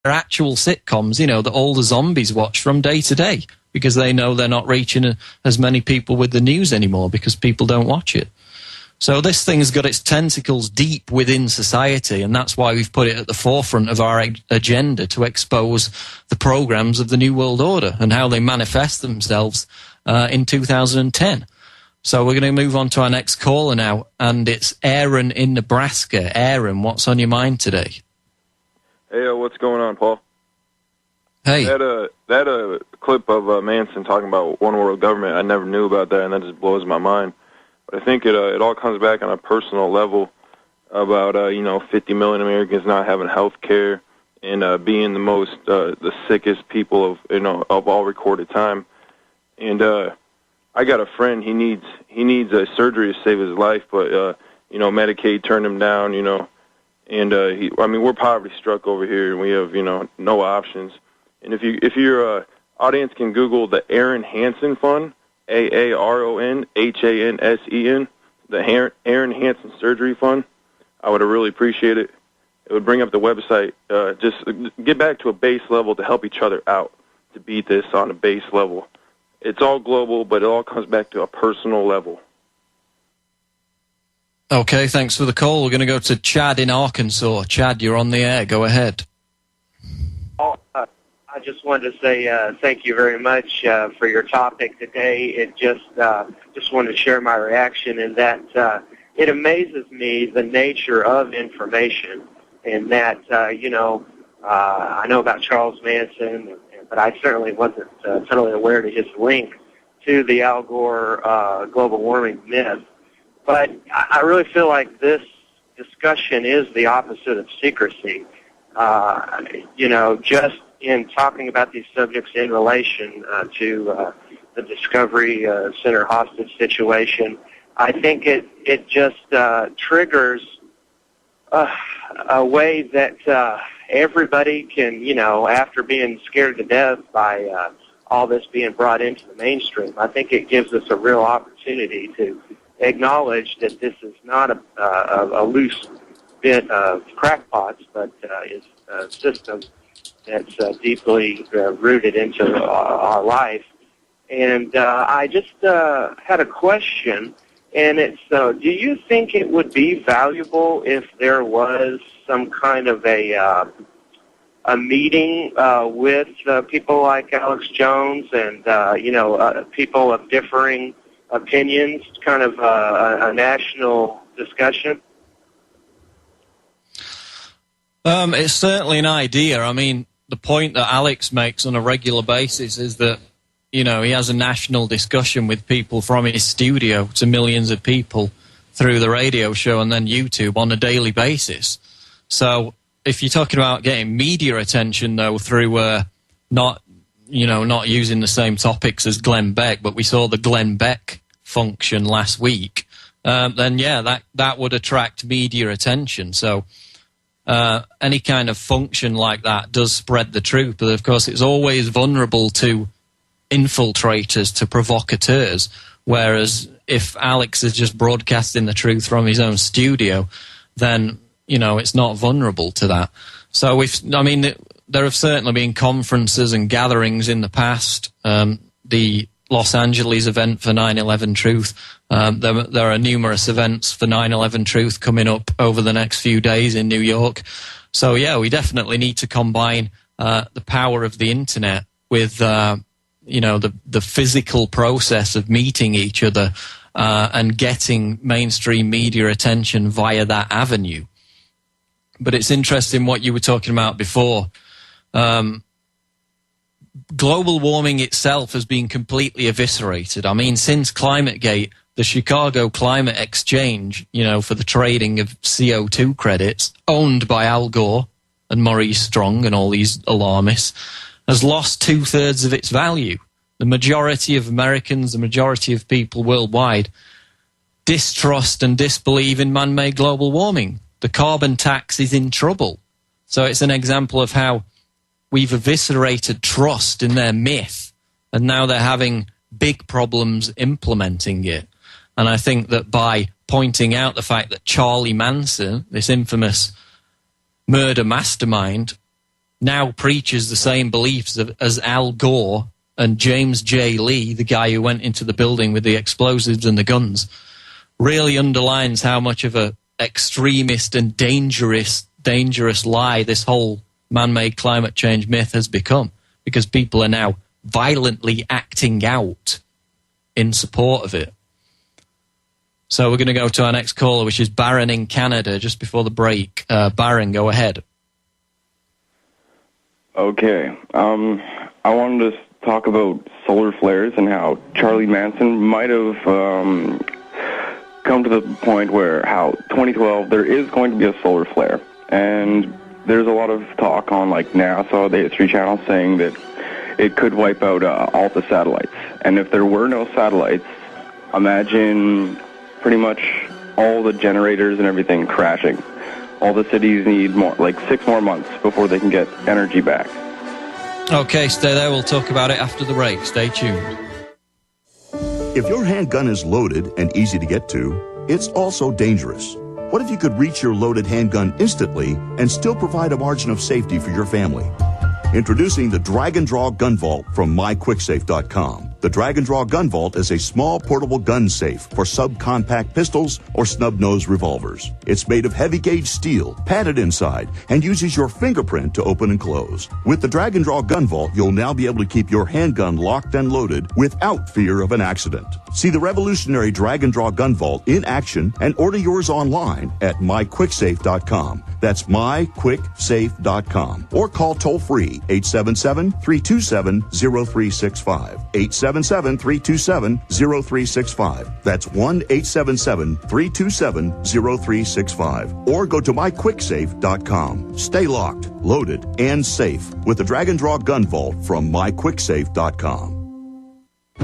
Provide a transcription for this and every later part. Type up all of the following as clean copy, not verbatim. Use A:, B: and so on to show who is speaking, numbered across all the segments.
A: actual sitcoms, you know, that all the zombies watch from day to day, because they know they're not reaching as many people with the news anymore because people don't watch it. So this thing's got its tentacles deep within society, and that's why we've put it at the forefront of our agenda, to expose the programs of the New World Order and how they manifest themselves in 2010. So we're going to move on to our next caller now, and it's Aaron in Nebraska. Aaron, what's on your mind today?
B: Hey, what's going on, Paul?
A: Hey.
B: That clip of Manson talking about one world government, I never knew about that, and that just blows my mind. But I think it all comes back on a personal level about 50 million Americans not having health care and being the sickest people of all recorded time. And I got a friend, he needs a surgery to save his life, but Medicaid turned him down, and we're poverty struck over here, and we have no options. And if your audience can Google the Aaron Hansen Fund, AARONHANSEN, the Aaron Hansen Surgery Fund, I would really appreciate it. It would bring up the website. Just get back to a base level to help each other out, to beat this on a base level. It's all global, but it all comes back to a personal level.
A: Okay, thanks for the call. We're going to go to Chad in Arkansas. Chad, you're on the air. Go ahead.
C: I just wanted to say thank you very much for your topic today. It just wanted to share my reaction in that it amazes me the nature of information, and that I know about Charles Manson, but I certainly wasn't totally aware to his link to the Al Gore global warming myth. But I really feel like this discussion is the opposite of secrecy. Just in talking about these subjects in relation to the Discovery Center hostage situation, I think it just triggers a way that everybody can, after being scared to death by all this being brought into the mainstream, I think it gives us a real opportunity to acknowledge that this is not a loose bit of crackpots, but is a system that's deeply rooted into our life. And I just had a question, and it's, do you think it would be valuable if there was some kind of a meeting with people like Alex Jones and, people of differing opinions, kind of a national discussion?
A: It's certainly an idea. I mean, the point that Alex makes on a regular basis is that, he has a national discussion with people from his studio to millions of people through the radio show and then YouTube on a daily basis. So if you're talking about getting media attention, though, through not using the same topics as Glenn Beck, but we saw the Glenn Beck function last week, then, yeah, that would attract media attention. So any kind of function like that does spread the truth, but of course it's always vulnerable to infiltrators, to provocateurs, whereas if Alex is just broadcasting the truth from his own studio, then, it's not vulnerable to that. So there have certainly been conferences and gatherings in the past. The Los Angeles event for 9/11 Truth. There are numerous events for 9/11 Truth coming up over the next few days in New York. So, yeah, we definitely need to combine the power of the Internet with, the physical process of meeting each other and getting mainstream media attention via that avenue. But it's interesting what you were talking about before. Global warming itself has been completely eviscerated. I mean, since ClimateGate, the Chicago Climate Exchange, for the trading of CO2 credits, owned by Al Gore and Maurice Strong and all these alarmists, has lost 2/3 of its value. The majority of Americans, the majority of people worldwide, distrust and disbelieve in man-made global warming. The carbon tax is in trouble. So it's an example of how we've eviscerated trust in their myth, and now they're having big problems implementing it. And I think that by pointing out the fact that Charlie Manson, this infamous murder mastermind, now preaches the same beliefs as Al Gore and James J. Lee, the guy who went into the building with the explosives and the guns, really underlines how much of a extremist and dangerous lie this whole man-made climate change myth has become, because people are now violently acting out in support of it. So we're going to go to our next caller, which is Baron in Canada, just before the break. Baron, go ahead.
D: Okay. I wanted to talk about solar flares and how Charlie Manson might have come to the point where how 2012 there is going to be a solar flare. And there's a lot of talk on like NASA, the History Channel, saying that it could wipe out all the satellites. And if there were no satellites, imagine pretty much all the generators and everything crashing. All the cities need more, like 6 more months before they can get energy back.
A: Okay, stay there. We'll talk about it after the break. Stay tuned.
E: If your handgun is loaded and easy to get to, it's also dangerous. What if you could reach your loaded handgun instantly and still provide a margin of safety for your family? Introducing the Drag and Draw Gun Vault from myquicksafe.com. The Drag and Draw Gun Vault is a small portable gun safe for subcompact pistols or snub-nosed revolvers. It's made of heavy-gauge steel, padded inside, and uses your fingerprint to open and close. With the Drag and Draw Gun Vault, you'll now be able to keep your handgun locked and loaded without fear of an accident. See the revolutionary Drag and Draw Gun Vault in action and order yours online at myquicksafe.com. That's myquicksafe.com. Or call toll-free 877-327-0365. 877-327-0365. That's 1-877-327-0365. Or go to myquicksafe.com. Stay locked, loaded, and safe with the Drag and Draw Gun Vault from myquicksafe.com.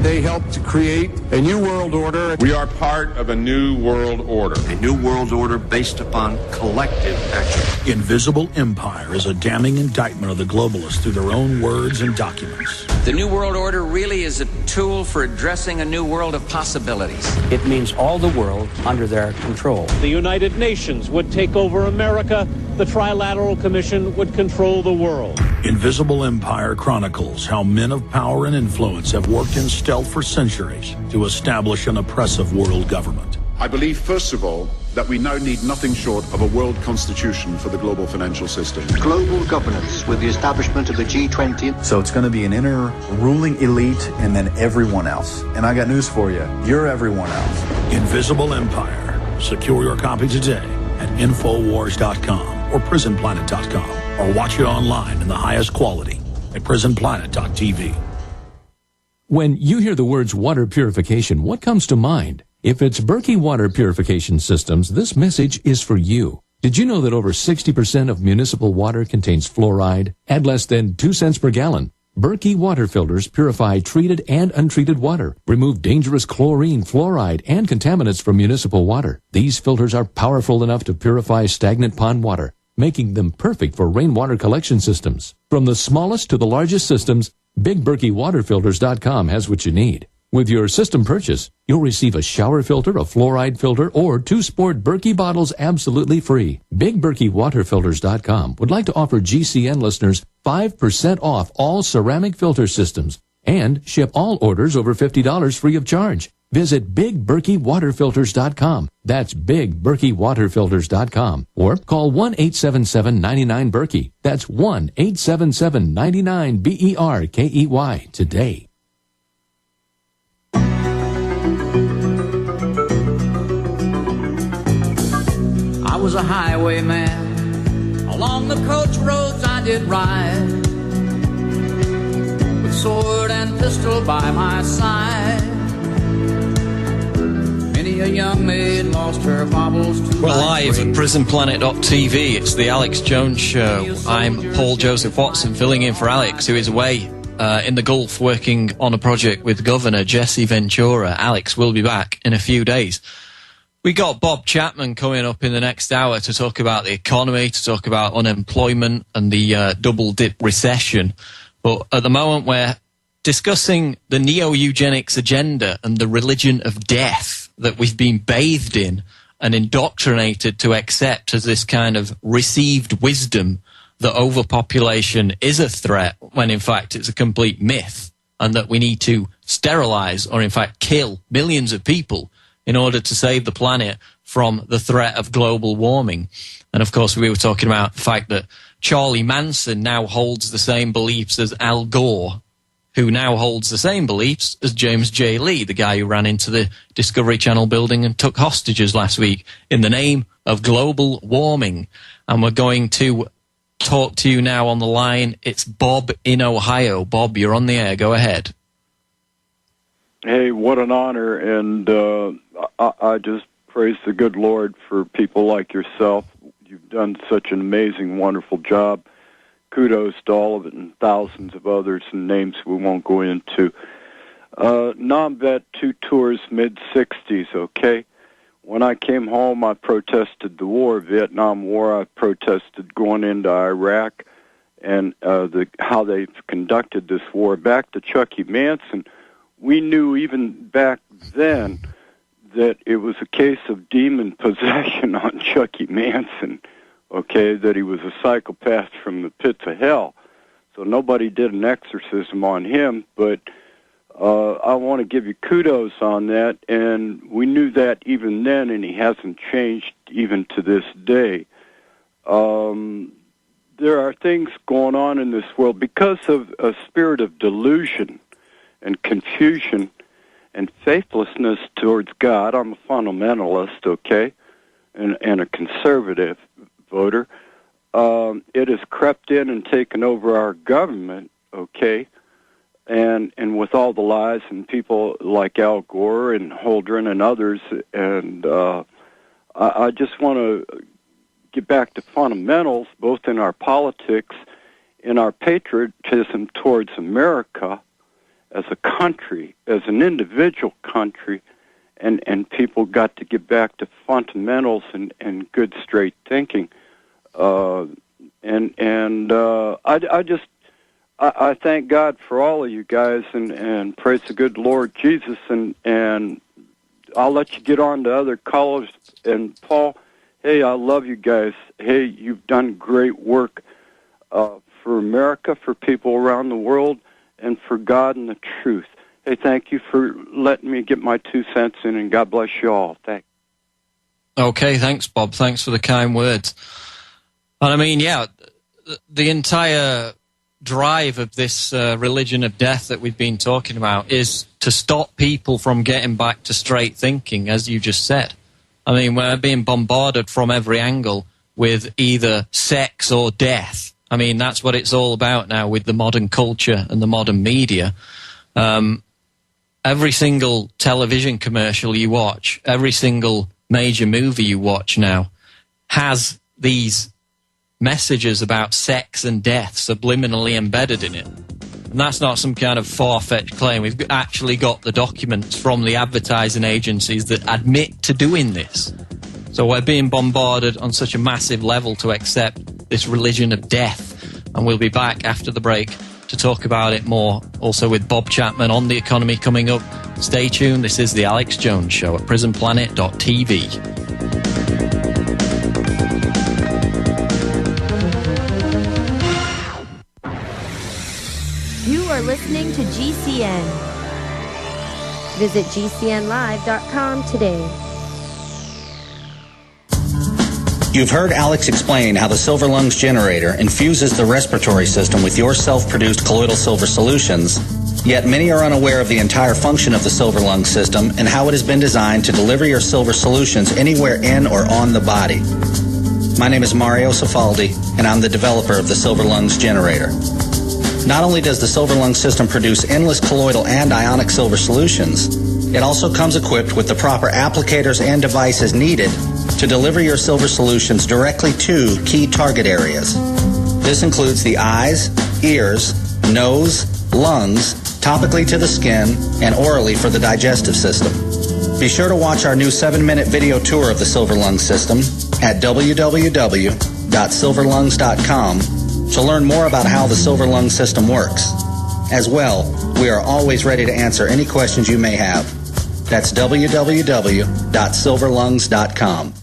F: They helped to create a new world order.
G: We are part of a new world order.
H: A new world order based upon collective action.
I: Invisible Empire is a damning indictment of the globalists through their own words and documents.
H: The new world order really is a tool for addressing a new world of possibilities.
J: It means all the world under their control.
K: The United Nations would take over America. The Trilateral Commission would control the world.
I: Invisible Empire chronicles how men of power and influence have worked in stealth for centuries to establish an oppressive world government.
G: I believe, first of all, that we now need nothing short of a world constitution for the global financial system.
L: Global governance with the establishment of the G20.
M: So it's going to be an inner ruling elite and then everyone else. And I got news for you. You're everyone else.
I: Invisible Empire. Secure your copy today at Infowars.com or PrisonPlanet.com. Or watch it online in the highest quality at PrisonPlanet.tv.
N: When you hear the words water purification, what comes to mind? If it's Berkey Water Purification Systems, this message is for you. Did you know that over 60% of municipal water contains fluoride at less than 2 cents per gallon? Berkey water filters purify treated and untreated water, remove dangerous chlorine, fluoride, and contaminants from municipal water. These filters are powerful enough to purify stagnant pond water, making them perfect for rainwater collection systems. From the smallest to the largest systems, BigBerkeyWaterFilters.com has what you need. With your system purchase, you'll receive a shower filter, a fluoride filter, or 2 sport Berkey bottles absolutely free. BigBerkeyWaterFilters.com would like to offer GCN listeners 5% off all ceramic filter systems and ship all orders over $50 free of charge. Visit BigBerkeyWaterFilters.com. That's BigBerkeyWaterFilters.com. Or call 1-877-99-BERKEY. That's 1-877-99-BERKEY today.
O: I was a highwayman. Along the coach roads I did ride, with sword and pistol by my side. Many a young maid lost her baubles to
A: We're live at PrisonPlanet.tv. It's the Alex Jones Show. I'm Paul Joseph Watson, filling in for Alex, who is away in the Gulf working on a project with Governor Jesse Ventura. Alex will be back in a few days. We got Bob Chapman coming up in the next hour to talk about the economy, to talk about unemployment and the double-dip recession. But at the moment, we're discussing the neo-eugenics agenda and the religion of death that we've been bathed in and indoctrinated to accept as this kind of received wisdom that overpopulation is a threat when in fact it's a complete myth, and that we need to sterilize or in fact kill millions of people in order to save the planet from the threat of global warming. And of course we were talking about the fact that Charlie Manson now holds the same beliefs as Al Gore, who now holds the same beliefs as James J. Lee, the guy who ran into the Discovery Channel building and took hostages last week in the name of global warming. And we're going to talk to you now on the line. It's Bob in Ohio. Bob, you're on the air. Go ahead.
P: Hey, what an honor, and I just praise the good Lord for people like yourself. You've done such an amazing, wonderful job. Kudos to all of it and thousands of others and names we won't go into. Non-vet, 2 tours, mid-60s, okay? When I came home, I protested the war, Vietnam War. I protested going into Iraq and how they've conducted this war. Back to Charlie Manson, we knew even back then that it was a case of demon possession on Charlie Manson, okay, that he was a psychopath from the pits of hell. So nobody did an exorcism on him, but I want to give you kudos on that, and we knew that even then, and he hasn't changed even to this day. There are things going on in this world because of a spirit of delusion and confusion and faithlessness towards God. I'm a fundamentalist, okay, and a conservative voter. It has crept in and taken over our government, okay, and with all the lies and people like Al Gore and Holdren and others, and I just want to get back to fundamentals, both in our politics, in our patriotism towards America as a country, as an individual country, and people got to get back to fundamentals and good straight thinking. I thank God for all of you guys and praise the good Lord Jesus, and I'll let you get on to other callers. And Paul, hey, I love you guys. Hey, you've done great work for America, for people around the world, and for God and the truth. Hey, thank you for letting me get my 2 cents in, and God bless you all. Thanks.
A: Okay, thanks, Bob. Thanks for the kind words. And I mean, yeah, the entire drive of this religion of death that we've been talking about is to stop people from getting back to straight thinking, as you just said. I mean, we're being bombarded from every angle with either sex or death. I mean, that's what it's all about now with the modern culture and the modern media. Every single television commercial you watch, every single major movie you watch now has these messages about sex and death subliminally embedded in it. And that's not some kind of far-fetched claim. We've actually got the documents from the advertising agencies that admit to doing this. So we're being bombarded on such a massive level to accept this religion of death. And we'll be back after the break to talk about it more, also with Bob Chapman on the economy coming up. Stay tuned. This is the Alex Jones Show at prisonplanet.tv.
Q: You are listening to GCN. Visit GCNlive.com today.
R: You've heard Alex explain how the Silver Lungs generator infuses the respiratory system with your self-produced colloidal silver solutions, yet many are unaware of the entire function of the Silver Lungs system and how it has been designed to deliver your silver solutions anywhere in or on the body. My name is Mario Cifaldi, and I'm the developer of the Silver Lungs generator. Not only does the Silver Lungs system produce endless colloidal and ionic silver solutions, it also comes equipped with the proper applicators and devices needed to deliver your silver solutions directly to key target areas. This includes the eyes, ears, nose, lungs, topically to the skin, and orally for the digestive system. Be sure to watch our new 7-minute video tour of the Silver Lungs system at www.silverlungs.com to learn more about how the Silver Lungs system works. As well, we are always ready to answer any questions you may have. That's www.silverlungs.com.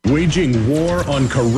S: waging war on corruption.